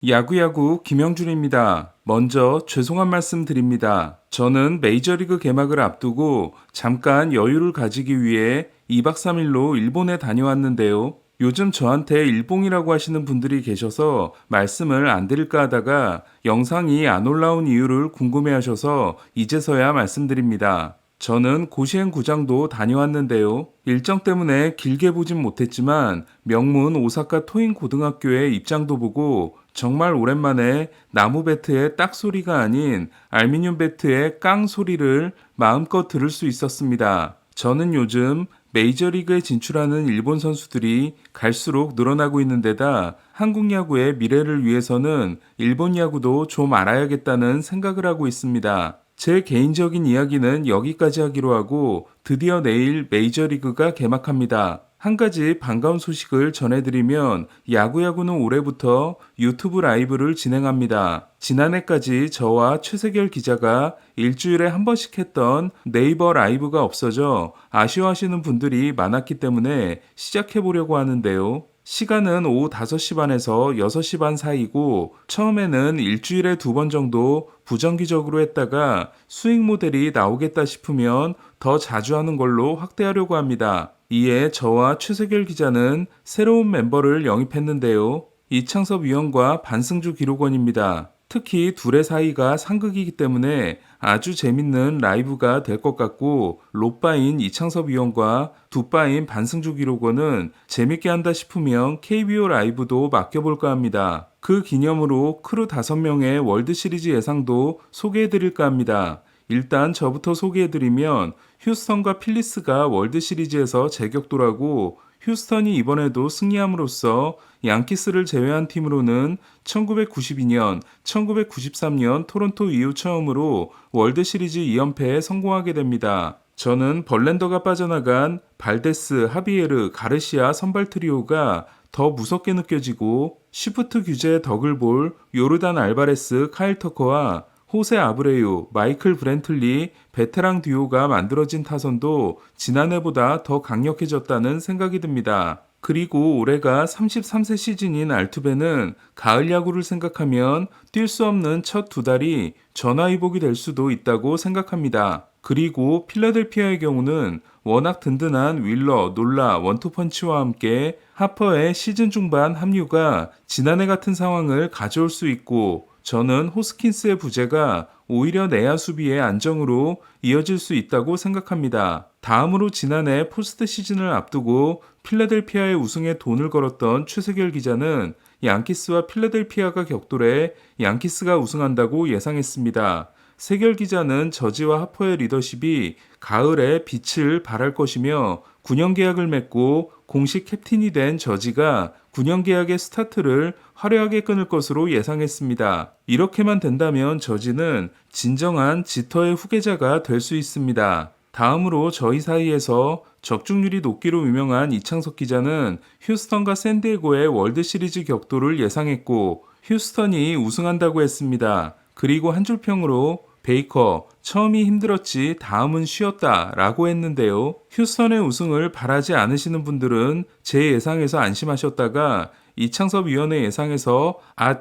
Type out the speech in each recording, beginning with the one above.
야구야구 김영준입니다. 먼저 죄송한 말씀 드립니다. 저는 메이저리그 개막을 앞두고 잠깐 여유를 가지기 위해 2박 3일로 일본에 다녀왔는데요. 요즘 저한테 일봉이라고 하시는 분들이 계셔서 말씀을 안 드릴까 하다가 영상이 안 올라온 이유를 궁금해 하셔서 이제서야 말씀드립니다. 저는 고시엔 구장도 다녀왔는데요. 일정 때문에 길게 보진 못했지만 명문 오사카 토인 고등학교의 입장도 보고 정말 오랜만에 나무 배트의 딱 소리가 아닌 알루미늄 배트의 깡 소리를 마음껏 들을 수 있었습니다. 저는 요즘 메이저리그에 진출하는 일본 선수들이 갈수록 늘어나고 있는 데다 한국 야구의 미래를 위해서는 일본 야구도 좀 알아야겠다는 생각을 하고 있습니다. 제 개인적인 이야기는 여기까지 하기로 하고 드디어 내일 메이저리그가 개막합니다. 한 가지 반가운 소식을 전해드리면 야구야구는 올해부터 유튜브 라이브를 진행합니다. 지난해까지 저와 최세결 기자가 일주일에 한 번씩 했던 네이버 라이브가 없어져 아쉬워하시는 분들이 많았기 때문에 시작해보려고 하는데요. 시간은 오후 5시 반에서 6시 반 사이고 처음에는 일주일에 2번 정도 부정기적으로 했다가 수익 모델이 나오겠다 싶으면 더 자주 하는 걸로 확대하려고 합니다. 이에 저와 최세결 기자는 새로운 멤버를 영입했는데요. 이창섭 위원과 반승주 기록원입니다. 특히 둘의 사이가 상극이기 때문에 아주 재밌는 라이브가 될 것 같고 롯바인 이창섭 위원과 두바인 반승주 기록원은 재밌게 한다 싶으면 KBO 라이브도 맡겨볼까 합니다. 그 기념으로 크루 5명의 월드시리즈 예상도 소개해드릴까 합니다. 일단 저부터 소개해드리면 휴스턴과 필리스가 월드시리즈에서 재격돌하고 휴스턴이 이번에도 승리함으로써 양키스를 제외한 팀으로는 1992년, 1993년 토론토 이후 처음으로 월드시리즈 2연패에 성공하게 됩니다. 저는 벌랜더가 빠져나간 발데스, 하비에르, 가르시아 선발 트리오가 더 무섭게 느껴지고 시프트 규제 더글볼, 요르단 알바레스, 카일 터커와 호세 아브레유, 마이클 브랜틀리, 베테랑 듀오가 만들어진 타선도 지난해보다 더 강력해졌다는 생각이 듭니다. 그리고 올해가 33세 시즌인 알투베는 가을 야구를 생각하면 뛸 수 없는 첫 2달이 전화위복이 될 수도 있다고 생각합니다. 그리고 필라델피아의 경우는 워낙 든든한 윌러, 놀라, 원투펀치와 함께 하퍼의 시즌 중반 합류가 지난해 같은 상황을 가져올 수 있고 저는 호스킨스의 부재가 오히려 내야 수비의 안정으로 이어질 수 있다고 생각합니다. 다음으로 지난해 포스트 시즌을 앞두고 필라델피아의 우승에 돈을 걸었던 최세결 기자는 양키스와 필라델피아가 격돌해 양키스가 우승한다고 예상했습니다. 세결 기자는 저지와 하퍼의 리더십이 가을에 빛을 발할 것이며 9년 계약을 맺고 공식 캡틴이 된 저지가 9년 계약의 스타트를 화려하게 끊을 것으로 예상했습니다. 이렇게만 된다면 저지는 진정한 지터의 후계자가 될 수 있습니다. 다음으로 저희 사이에서 적중률이 높기로 유명한 이창석 기자는 휴스턴과 샌디에고의 월드시리즈 격돌을 예상했고 휴스턴이 우승한다고 했습니다. 그리고 한 줄 평으로 베이커, 처음이 힘들었지 다음은 쉬었다 라고 했는데요. 휴스턴의 우승을 바라지 않으시는 분들은 제 예상에서 안심하셨다가 이창섭 위원의 예상에서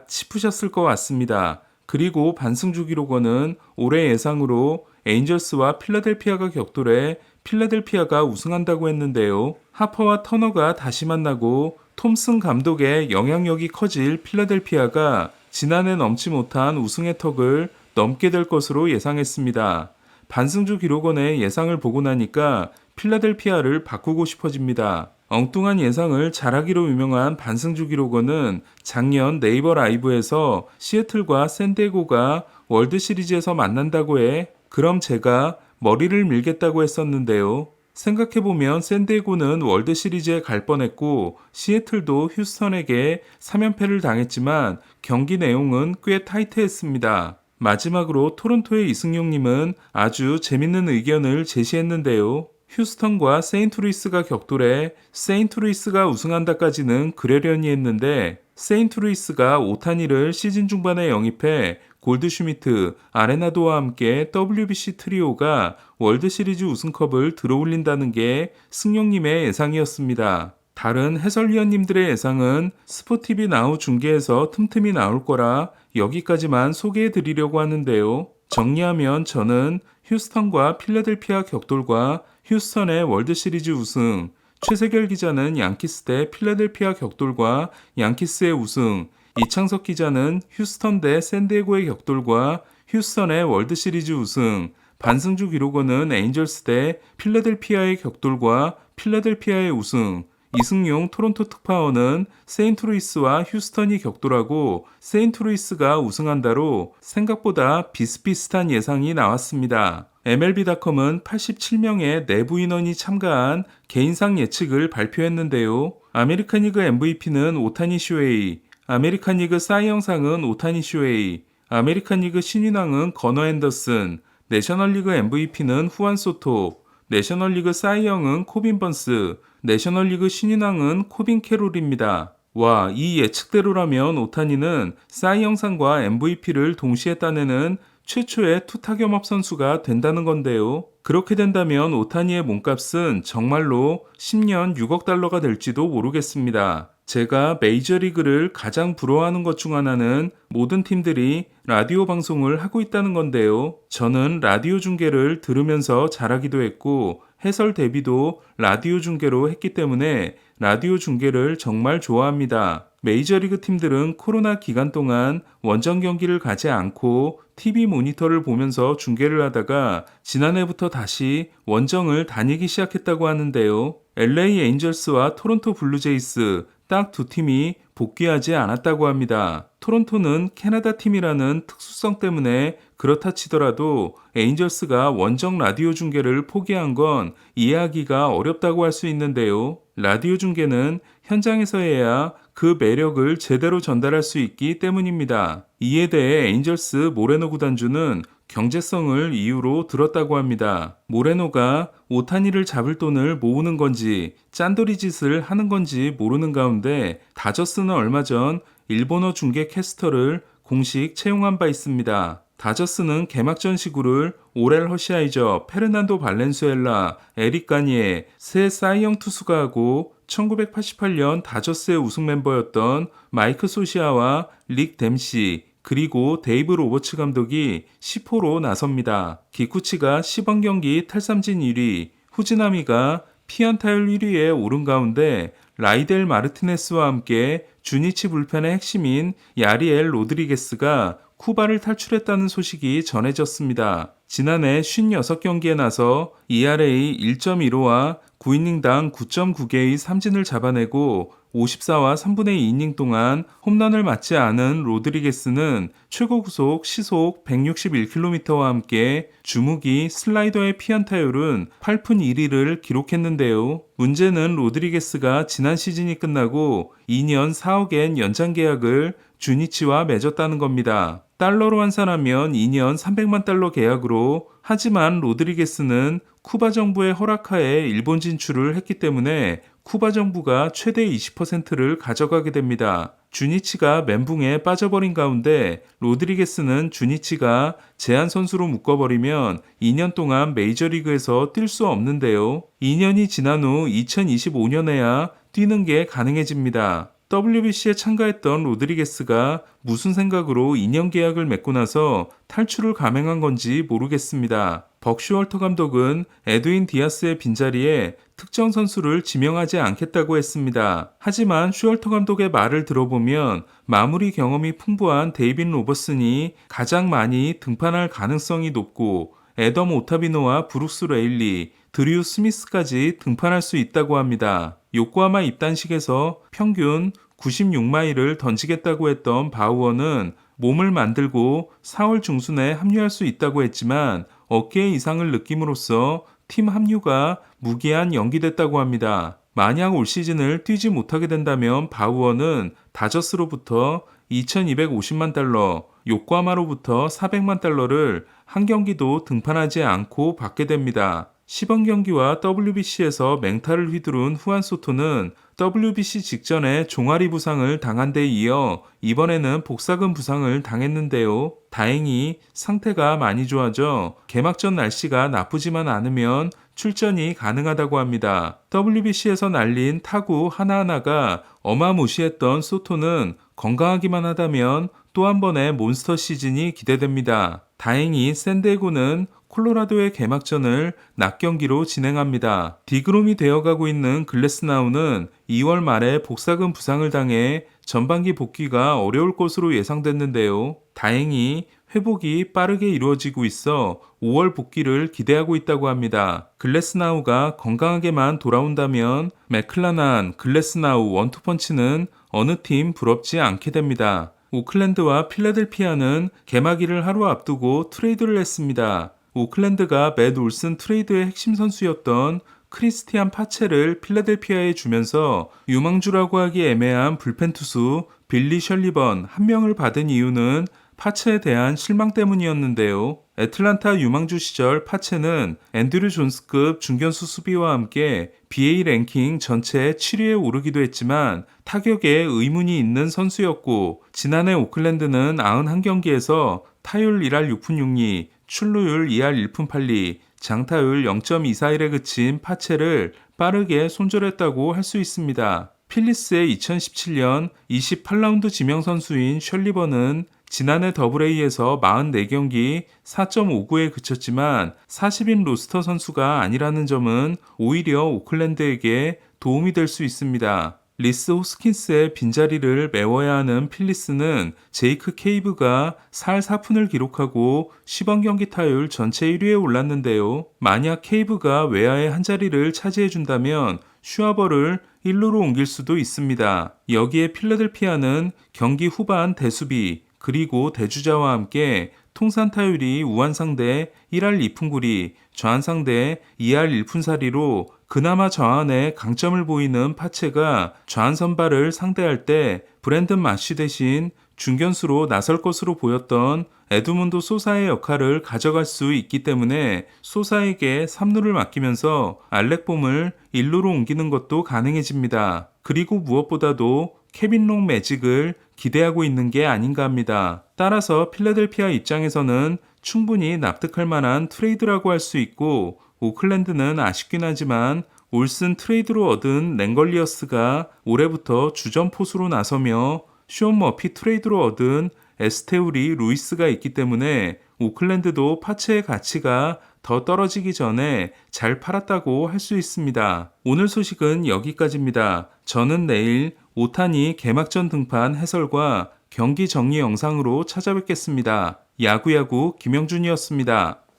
싶으셨을 것 같습니다. 그리고 반승주 기록원은 올해 예상으로 에인절스와 필라델피아가 격돌해 필라델피아가 우승한다고 했는데요. 하퍼와 터너가 다시 만나고 톰슨 감독의 영향력이 커질 필라델피아가 지난해 넘지 못한 우승의 턱을 넘게 될 것으로 예상했습니다. 반승주 기록원의 예상을 보고 나니까 필라델피아를 바꾸고 싶어집니다. 엉뚱한 예상을 잘하기로 유명한 반승주 기록원은 작년 네이버 라이브에서 시애틀과 샌디에고가 월드시리즈에서 만난다고 해 그럼 제가 머리를 밀겠다고 했었는데요. 생각해보면 샌디에고는 월드시리즈에 갈 뻔했고 시애틀도 휴스턴에게 3연패를 당했지만 경기 내용은 꽤 타이트했습니다. 마지막으로 토론토의 이승용님은 아주 재밌는 의견을 제시했는데요. 휴스턴과 세인트루이스가 격돌해 세인트루이스가 우승한다까지는 그러려니 했는데 세인트루이스가 오타니를 시즌 중반에 영입해 골드슈미트, 아레나도와 함께 WBC 트리오가 월드시리즈 우승컵을 들어올린다는 게 승용님의 예상이었습니다. 다른 해설위원님들의 예상은 스포티비 나우 중계에서 틈틈이 나올 거라 여기까지만 소개해 드리려고 하는데요. 정리하면 저는 휴스턴과 필라델피아 격돌과 휴스턴의 월드시리즈 우승, 최세결 기자는 양키스 대 필라델피아 격돌과 양키스의 우승, 이창석 기자는 휴스턴 대 샌디에고의 격돌과 휴스턴의 월드시리즈 우승, 반승주 기록원은 에인절스 대 필라델피아의 격돌과 필라델피아의 우승, 이승용 토론토 특파원은 세인트루이스와 휴스턴이 격돌하고 세인트루이스가 우승한다로 생각보다 비슷비슷한 예상이 나왔습니다. MLB.com은 87명의 내부 인원이 참가한 개인상 예측을 발표했는데요. 아메리칸 리그 MVP는 오타니 슈웨이, 아메리칸 리그 사이영상은 오타니 슈웨이, 아메리칸 리그 신인왕은 거너 앤더슨, 내셔널리그 MVP는 후안 소토, 내셔널리그 사이영은 코빈 번스, 내셔널리그 신인왕은 코빈 캐롤입니다. 와, 이 예측대로라면 오타니는 사이영상과 MVP를 동시에 따내는 최초의 투타겸업 선수가 된다는 건데요. 그렇게 된다면 오타니의 몸값은 정말로 10년 6억 달러가 될지도 모르겠습니다. 제가 메이저리그를 가장 부러워하는 것 중 하나는 모든 팀들이 라디오 방송을 하고 있다는 건데요. 저는 라디오 중계를 들으면서 자라기도 했고 해설 대비도 라디오 중계로 했기 때문에 라디오 중계를 정말 좋아합니다. 메이저리그 팀들은 코로나 기간 동안 원정 경기를 가지 않고 TV 모니터를 보면서 중계를 하다가 지난해부터 다시 원정을 다니기 시작했다고 하는데요. LA 에인절스와 토론토 블루제이스 딱 두 팀이 복귀하지 않았다고 합니다. 토론토는 캐나다 팀이라는 특수성 때문에 그렇다 치더라도 에인절스가 원정 라디오 중계를 포기한 건 이해하기가 어렵다고 할 수 있는데요. 라디오 중계는 현장에서 해야 그 매력을 제대로 전달할 수 있기 때문입니다. 이에 대해 에인절스 모레노 구단주는 경제성을 이유로 들었다고 합니다. 모레노가 오타니를 잡을 돈을 모으는 건지 짠돌이 짓을 하는 건지 모르는 가운데 다저스는 얼마 전 일본어 중계 캐스터를 공식 채용한 바 있습니다. 다저스는 개막전 시구를 오렐 허시아이저, 페르난도 발렌수엘라, 에릭 가니에 세 사이영 투수가 하고 1988년 다저스의 우승 멤버였던 마이크 소시아와 릭 댐시 그리고 데이브 로버츠 감독이 10호로 나섭니다. 기쿠치가 시범 경기 탈삼진 1위, 후지나미가 피안타율 1위에 오른 가운데 라이델 마르티네스와 함께 주니치 불펜의 핵심인 야리엘 로드리게스가 쿠바를 탈출했다는 소식이 전해졌습니다. 지난해 56경기에 나서 ERA 1.15와 9이닝당 9.9개의 삼진을 잡아내고 54와 3분의 2이닝 동안 홈런을 맞지 않은 로드리게스는 최고 구속 시속 161km와 함께 주무기 슬라이더의 피안타율은 8푼 1리를 기록했는데요. 문제는 로드리게스가 지난 시즌이 끝나고 2년 4억엔 연장 계약을 주니치와 맺었다는 겁니다. 달러로 환산하면 2년 300만 달러 계약으로, 하지만 로드리게스는 쿠바 정부의 허락하에 일본 진출을 했기 때문에 쿠바 정부가 최대 20%를 가져가게 됩니다. 주니치가 멘붕에 빠져버린 가운데 로드리게스는 주니치가 제한 선수로 묶어버리면 2년 동안 메이저리그에서 뛸 수 없는데요. 2년이 지난 후 2025년에야 뛰는 게 가능해집니다. WBC에 참가했던 로드리게스가 무슨 생각으로 2년 계약을 맺고 나서 탈출을 감행한 건지 모르겠습니다. 벅 슈얼터 감독은 에드윈 디아스의 빈자리에 특정 선수를 지명하지 않겠다고 했습니다. 하지만 슈얼터 감독의 말을 들어보면 마무리 경험이 풍부한 데이빈 로버슨이 가장 많이 등판할 가능성이 높고 애덤 오타비노와 브룩스 레일리, 드류 스미스까지 등판할 수 있다고 합니다. 요코하마 입단식에서 평균 96마일을 던지겠다고 했던 바우어는 몸을 만들고 4월 중순에 합류할 수 있다고 했지만 어깨의 이상을 느낌으로써 팀 합류가 무기한 연기됐다고 합니다. 만약 올 시즌을 뛰지 못하게 된다면 바우어는 다저스로부터 2,250만 달러, 요코하마로부터 400만 달러를 한 경기도 등판하지 않고 받게 됩니다. 시범 경기와 WBC에서 맹타를 휘두른 후안 소토는 WBC 직전에 종아리 부상을 당한 데 이어 이번에는 복사근 부상을 당했는데요. 다행히 상태가 많이 좋아져 개막전 날씨가 나쁘지만 않으면 출전이 가능하다고 합니다. WBC에서 날린 타구 하나하나가 어마무시했던 소토는 건강하기만 하다면 또 한 번의 몬스터 시즌이 기대됩니다. 다행히 샌디에고는 콜로라도의 개막전을 낮 경기로 진행합니다. 디그롬이 되어가고 있는 글래스나우는 2월 말에 복사근 부상을 당해 전반기 복귀가 어려울 것으로 예상됐는데요. 다행히 회복이 빠르게 이루어지고 있어 5월 복귀를 기대하고 있다고 합니다. 글래스나우가 건강하게만 돌아온다면 맥클라난, 글래스나우 원투펀치는 어느 팀 부럽지 않게 됩니다. 오클랜드와 필라델피아는 개막일을 하루 앞두고 트레이드를 했습니다. 오클랜드가 맷 올슨 트레이드의 핵심 선수였던 크리스티안 파체를 필라델피아에 주면서 유망주라고 하기 애매한 불펜 투수 빌리 셜리번 한 명을 받은 이유는 파체에 대한 실망 때문이었는데요. 애틀란타 유망주 시절 파체는 앤드류 존스급 중견수 수비와 함께 BA 랭킹 전체 7위에 오르기도 했지만 타격에 의문이 있는 선수였고 지난해 오클랜드는 91경기에서 타율 1할 6푼 6리, 출루율 2할 1푼 8리, 장타율 0.241에 그친 파체를 빠르게 손절했다고 할 수 있습니다. 필리스의 2017년 28라운드 지명 선수인 셜리번은 지난해 더블A에서 44경기 4.59에 그쳤지만 40인 로스터 선수가 아니라는 점은 오히려 오클랜드에게 도움이 될 수 있습니다. 리스 호스킨스의 빈자리를 메워야 하는 필리스는 제이크 케이브가 4할 4푼을 기록하고 시범 경기 타율 전체 1위에 올랐는데요. 만약 케이브가 외야의 한 자리를 차지해준다면 슈아버를 1루로 옮길 수도 있습니다. 여기에 필라델피아는 경기 후반 대수비 그리고 대주자와 함께 통산 타율이 우한 상대 1할 2푼 9리, 좌한 상대 2할 1푼 4리로 그나마 좌한에 강점을 보이는 파체가 좌한 선발을 상대할 때 브랜든 마쉬 대신 중견수로 나설 것으로 보였던 에드문드 소사의 역할을 가져갈 수 있기 때문에 소사에게 3루를 맡기면서 알렉봄을 1루로 옮기는 것도 가능해집니다. 그리고 무엇보다도 케빈 롱 매직을 기대하고 있는 게 아닌가 합니다. 따라서 필라델피아 입장에서는 충분히 납득할 만한 트레이드라고 할 수 있고 오클랜드는 아쉽긴 하지만 올슨 트레이드로 얻은 랭걸리어스가 올해부터 주전 포수로 나서며 쇼 머피 트레이드로 얻은 에스테우리 루이스가 있기 때문에 오클랜드도 파체의 가치가 더 떨어지기 전에 잘 팔았다고 할 수 있습니다. 오늘 소식은 여기까지입니다. 저는 내일 오타니 개막전 등판 해설과 경기 정리 영상으로 찾아뵙겠습니다. 야구야구 김영준이었습니다.